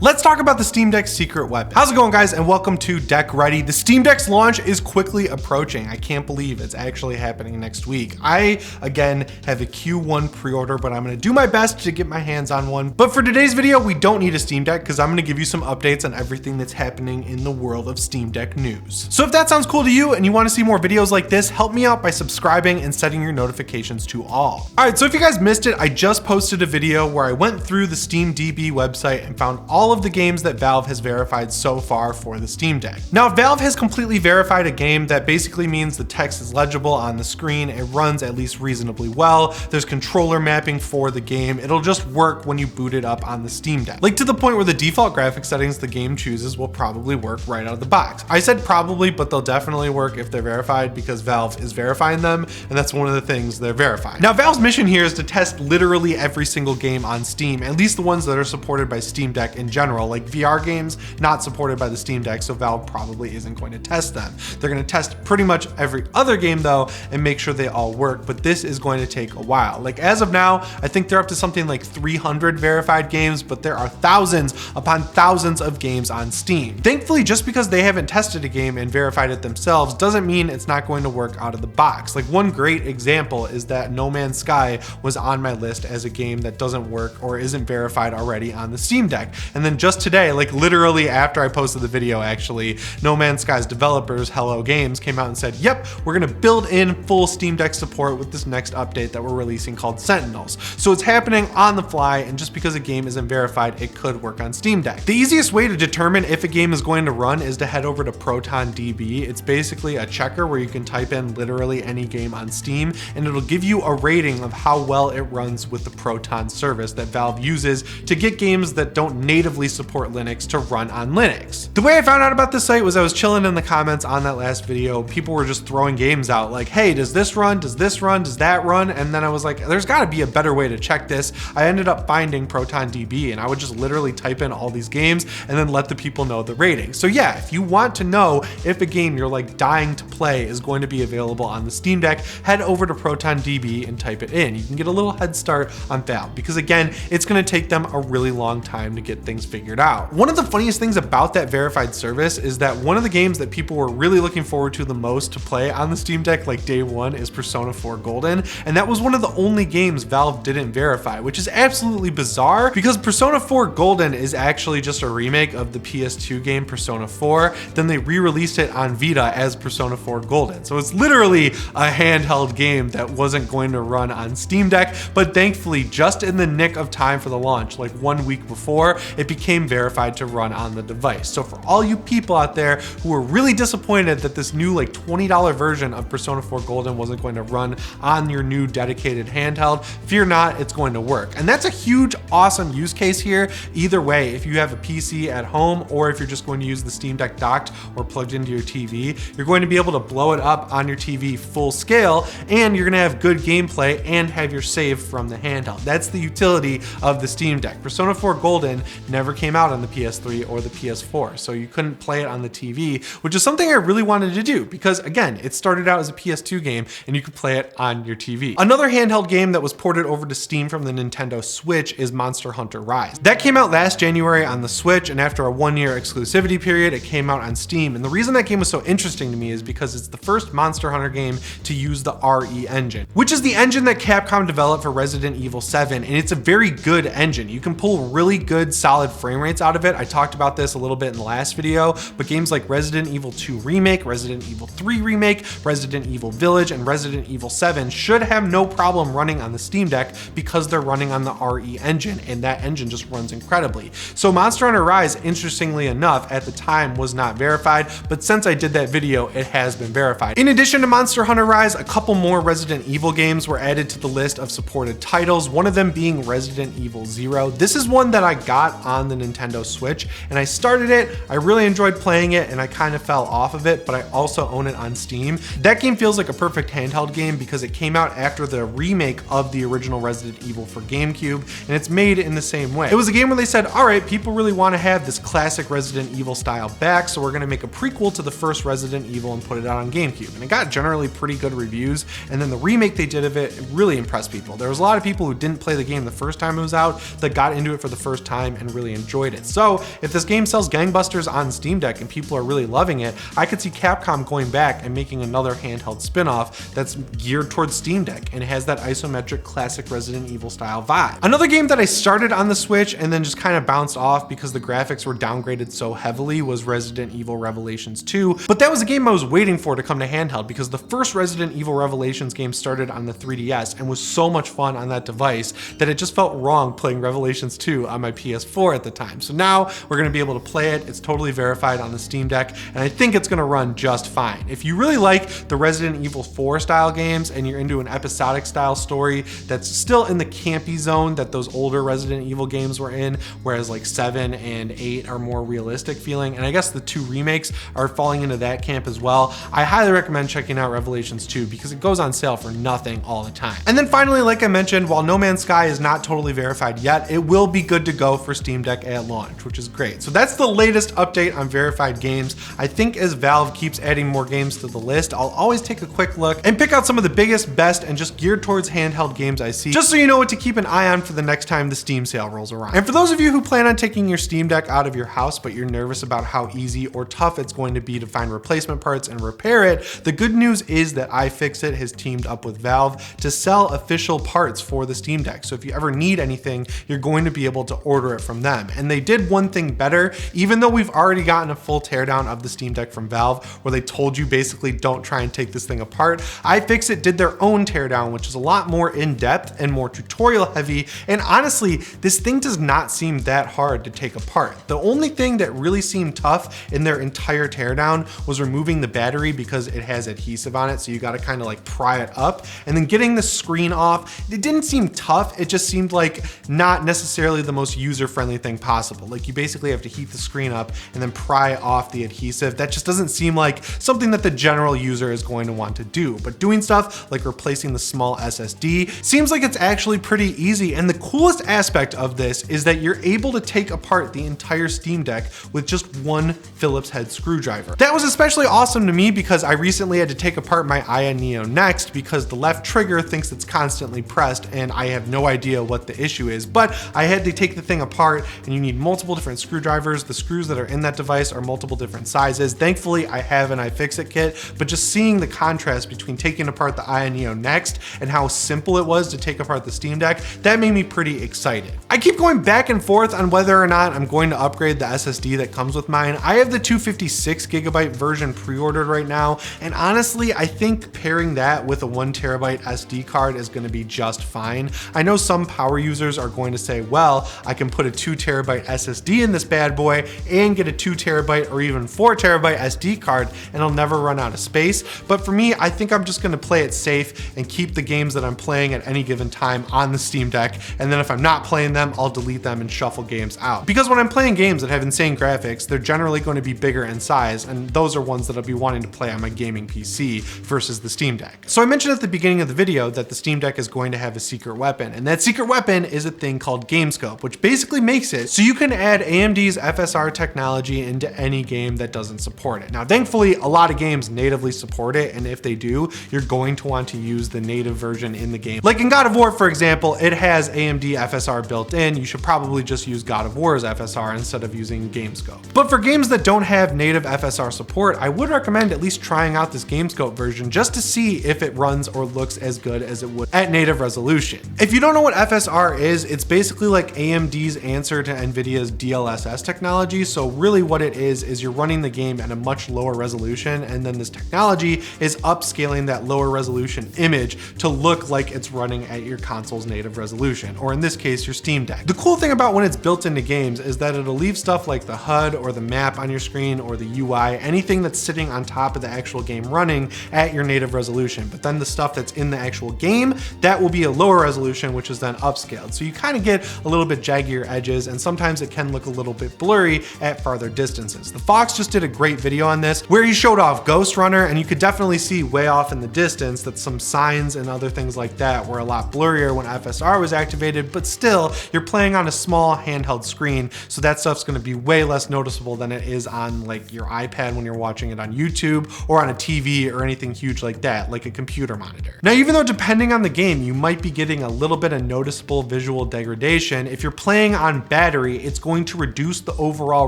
Let's talk about the Steam Deck's secret weapon. How's it going, guys, and welcome to Deck Ready. The Steam Deck's launch is quickly approaching. I can't believe it's actually happening next week. I, again, have a Q1 pre-order, but I'm gonna do my best to get my hands on one. But for today's video, we don't need a Steam Deck because I'm gonna give you some updates on everything that's happening in the world of Steam Deck news. So if that sounds cool to you and you wanna see more videos like this, help me out by subscribing and setting your notifications to all. All right, so if you guys missed it, I just posted a video where I went through the SteamDB website and found all of the games that Valve has verified so far for the Steam Deck. Now, if Valve has completely verified a game, that basically means the text is legible on the screen, it runs at least reasonably well, there's controller mapping for the game, it'll just work when you boot it up on the Steam Deck. Like to the point where the default graphic settings the game chooses will probably work right out of the box. I said probably, but they'll definitely work if they're verified because Valve is verifying them, and that's one of the things they're verifying. Now, Valve's mission here is to test literally every single game on Steam, at least the ones that are supported by Steam Deck in general, like VR games not supported by the Steam Deck, so Valve probably isn't going to test them. They're going to test pretty much every other game though and make sure they all work, but this is going to take a while. Like as of now, I think they're up to something like 300 verified games, but there are thousands upon thousands of games on Steam. Thankfully, just because they haven't tested a game and verified it themselves doesn't mean it's not going to work out of the box. Like one great example is that No Man's Sky was on my list as a game that doesn't work or isn't verified already on the Steam Deck. And then just today, like literally after I posted the video actually, No Man's Sky's developers, Hello Games, came out and said, yep, we're gonna build in full Steam Deck support with this next update that we're releasing called Sentinels. So it's happening on the fly, and just because a game isn't verified, it could work on Steam Deck. The easiest way to determine if a game is going to run is to head over to ProtonDB. It's basically a checker where you can type in literally any game on Steam, and it'll give you a rating of how well it runs with the Proton service that Valve uses to get games that don't natively support Linux to run on Linux. The way I found out about this site was I was chilling in the comments on that last video. People were just throwing games out like, hey, does this run? Does this run? Does that run? And then I was like, there's gotta be a better way to check this. I ended up finding ProtonDB, and I would just literally type in all these games and then let the people know the rating. So yeah, if you want to know if a game you're like dying to play is going to be available on the Steam Deck, head over to ProtonDB and type it in. You can get a little head start on Valve because again, it's gonna take them a really long time to get things figured out. One of the funniest things about that verified service is that one of the games that people were really looking forward to the most to play on the Steam Deck like day one is Persona 4 Golden, and that was one of the only games Valve didn't verify, which is absolutely bizarre because Persona 4 Golden is actually just a remake of the PS2 game Persona 4, then they re-released it on Vita as Persona 4 Golden. So it's literally a handheld game that wasn't going to run on Steam Deck, but thankfully just in the nick of time for the launch, like 1 week before, it became verified to run on the device. So for all you people out there who were really disappointed that this new like $20 version of Persona 4 Golden wasn't going to run on your new dedicated handheld, fear not, it's going to work. And that's a huge, awesome use case here. Either way, if you have a PC at home or if you're just going to use the Steam Deck docked or plugged into your TV, you're going to be able to blow it up on your TV full scale, and you're gonna have good gameplay and have your save from the handheld. That's the utility of the Steam Deck. Persona 4 Golden never came out on the PS3 or the PS4, so you couldn't play it on the TV, which is something I really wanted to do because again, it started out as a PS2 game and you could play it on your TV. Another handheld game that was ported over to Steam from the Nintendo Switch is Monster Hunter Rise. That came out last January on the Switch, and after a 1-year exclusivity period, it came out on Steam. And the reason that game was so interesting to me is because it's the first Monster Hunter game to use the RE engine, which is the engine that Capcom developed for Resident Evil 7, and it's a very good engine. You can pull really good solid frame rates out of it. I talked about this a little bit in the last video, but games like Resident Evil 2 Remake, Resident Evil 3 Remake, Resident Evil Village, and Resident Evil 7 should have no problem running on the Steam Deck because they're running on the RE engine, and that engine just runs incredibly. So Monster Hunter Rise, interestingly enough, at the time was not verified, but since I did that video, it has been verified. In addition to Monster Hunter Rise, a couple more Resident Evil games were added to the list of supported titles, one of them being Resident Evil 0. This is one that I got on the Nintendo Switch, and I started it, I really enjoyed playing it, and I kind of fell off of it, but I also own it on Steam. That game feels like a perfect handheld game because it came out after the remake of the original Resident Evil for GameCube, and it's made in the same way. It was a game where they said, all right, people really want to have this classic Resident Evil style back, so we're going to make a prequel to the first Resident Evil and put it out on GameCube. And it got generally pretty good reviews, and then the remake they did of it really impressed people. There was a lot of people who didn't play the game the first time it was out that got into it for the first time and really really enjoyed it. So if this game sells gangbusters on Steam Deck and people are really loving it, I could see Capcom going back and making another handheld spin-off that's geared towards Steam Deck and has that isometric classic Resident Evil style vibe. Another game that I started on the Switch and then just kind of bounced off because the graphics were downgraded so heavily was Resident Evil Revelations 2, but that was a game I was waiting for to come to handheld because the first Resident Evil Revelations game started on the 3DS and was so much fun on that device that it just felt wrong playing Revelations 2 on my PS4 at the time. So now we're gonna be able to play it. It's totally verified on the Steam Deck, and I think it's gonna run just fine. If you really like the Resident Evil 4 style games and you're into an episodic style story that's still in the campy zone that those older Resident Evil games were in, whereas like 7 and 8 are more realistic feeling, and I guess the 2 remakes are falling into that camp as well, I highly recommend checking out Revelations 2 because it goes on sale for nothing all the time. And then finally, like I mentioned, while No Man's Sky is not totally verified yet, it will be good to go for Steam Deck at launch, which is great. So that's the latest update on verified games. I think as Valve keeps adding more games to the list, I'll always take a quick look and pick out some of the biggest, best, and just geared towards handheld games I see, just so you know what to keep an eye on for the next time the Steam sale rolls around. And for those of you who plan on taking your Steam Deck out of your house, but you're nervous about how easy or tough it's going to be to find replacement parts and repair it, the good news is that iFixit has teamed up with Valve to sell official parts for the Steam Deck. So if you ever need anything, you're going to be able to order it from them. And they did one thing better, even though we've already gotten a full teardown of the Steam Deck from Valve, where they told you basically don't try and take this thing apart. iFixit did their own teardown, which is a lot more in-depth and more tutorial heavy. And honestly, this thing does not seem that hard to take apart. The only thing that really seemed tough in their entire teardown was removing the battery because it has adhesive on it. So you got to kind of like pry it up, and then getting the screen off. It didn't seem tough. It just seemed like not necessarily the most user-friendly thing possible. Like you basically have to heat the screen up and then pry off the adhesive. That just doesn't seem like something that the general user is going to want to do. But doing stuff like replacing the small SSD seems like it's actually pretty easy. And the coolest aspect of this is that you're able to take apart the entire Steam Deck with just one Phillips head screwdriver. That was especially awesome to me because I recently had to take apart my Aya Neo Next because the left trigger thinks it's constantly pressed and I have no idea what the issue is. But I had to take the thing apart, and you need multiple different screwdrivers. The screws that are in that device are multiple different sizes. Thankfully, I have an iFixit kit, but just seeing the contrast between taking apart the Aya Neo Next and how simple it was to take apart the Steam Deck, that made me pretty excited. I keep going back and forth on whether or not I'm going to upgrade the SSD that comes with mine. I have the 256GB version pre-ordered right now, and honestly, I think pairing that with a 1TB SD card is going to be just fine. I know some power users are going to say, well, I can put a 2TB SSD in this bad boy and get a 2TB or even 4TB SD card and I'll never run out of space. But for me, I think I'm just going to play it safe and keep the games that I'm playing at any given time on the Steam Deck. And then if I'm not playing them, I'll delete them and shuffle games out. Because when I'm playing games that have insane graphics, they're generally going to be bigger in size, and those are ones that I'll be wanting to play on my gaming PC versus the Steam Deck. So I mentioned at the beginning of the video that the Steam Deck is going to have a secret weapon, and that secret weapon is a thing called Gamescope, which basically makes it so you can add AMD's FSR technology into any game that doesn't support it. Now, thankfully, a lot of games natively support it, and if they do, you're going to want to use the native version in the game. Like in God of War, for example, it has AMD FSR built in. You should probably just use God of War's FSR instead of using Gamescope. But for games that don't have native FSR support, I would recommend at least trying out this Gamescope version just to see if it runs or looks as good as it would at native resolution. If you don't know what FSR is, it's basically like AMD's answer to NVIDIA's DLSS technology. So really what it is you're running the game at a much lower resolution, and then this technology is upscaling that lower resolution image to look like it's running at your console's native resolution, or in this case, your Steam Deck. The cool thing about when it's built into games is that it'll leave stuff like the HUD or the map on your screen or the UI, anything that's sitting on top of the actual game running at your native resolution. But then the stuff that's in the actual game, that will be a lower resolution, which is then upscaled. So you kind of get a little bit jaggier edges, and sometimes it can look a little bit blurry at farther distances. The Fox just did a great video on this where he showed off Ghost Runner, and you could definitely see way off in the distance that some signs and other things like that were a lot blurrier when FSR was activated, but still, you're playing on a small handheld screen, so that stuff's gonna be way less noticeable than it is on like your iPad when you're watching it on YouTube or on a TV or anything huge like that, like a computer monitor. Now, even though depending on the game, you might be getting a little bit of noticeable visual degradation, if you're playing on bad battery, it's going to reduce the overall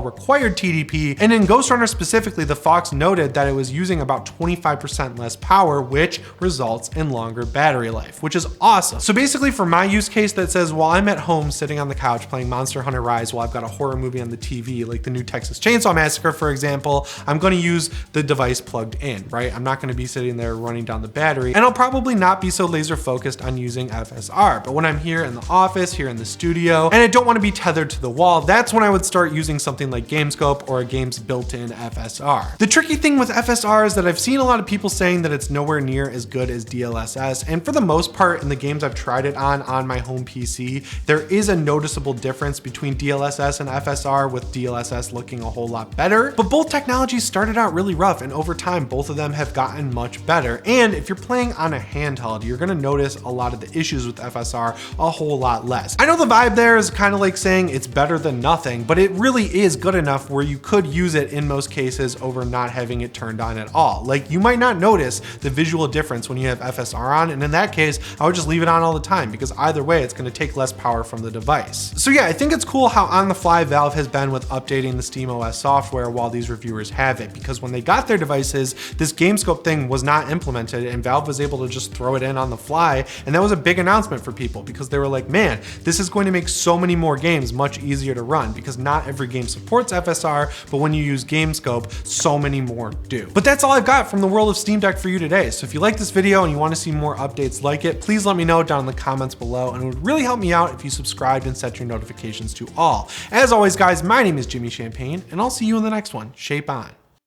required TDP. And in Ghost Runner specifically, the Fox noted that it was using about 25% less power, which results in longer battery life, which is awesome. So basically for my use case that says, while I'm at home sitting on the couch playing Monster Hunter Rise while I've got a horror movie on the TV, like the new Texas Chainsaw Massacre, for example, I'm gonna use the device plugged in, right? I'm not gonna be sitting there running down the battery, and I'll probably not be so laser focused on using FSR. But when I'm here in the office, here in the studio, and I don't wanna be tethered to the wall, that's when I would start using something like Gamescope or a game's built-in FSR. The tricky thing with FSR is that I've seen a lot of people saying that it's nowhere near as good as DLSS, and for the most part in the games I've tried it on my home PC, there is a noticeable difference between DLSS and FSR, with DLSS looking a whole lot better. But both technologies started out really rough, and over time both of them have gotten much better. And if you're playing on a handheld, you're gonna notice a lot of the issues with FSR a whole lot less. I know the vibe there is kind of like saying it's better than nothing, but it really is good enough where you could use it in most cases over not having it turned on at all. Like, you might not notice the visual difference when you have FSR on, and in that case, I would just leave it on all the time, because either way, it's gonna take less power from the device. So yeah, I think it's cool how on the fly Valve has been with updating the SteamOS software while these reviewers have it, because when they got their devices, this Gamescope thing was not implemented, and Valve was able to just throw it in on the fly, and that was a big announcement for people, because they were like, man, this is going to make so many more games much easier to run, because not every game supports FSR, but when you use Gamescope, so many more do. But that's all I've got from the world of Steam Deck for you today. So if you like this video and you want to see more updates like it, please let me know down in the comments below, and it would really help me out if you subscribed and set your notifications to all. As always, guys, my name is Jimmy Champagne, and I'll see you in the next one. Shape on.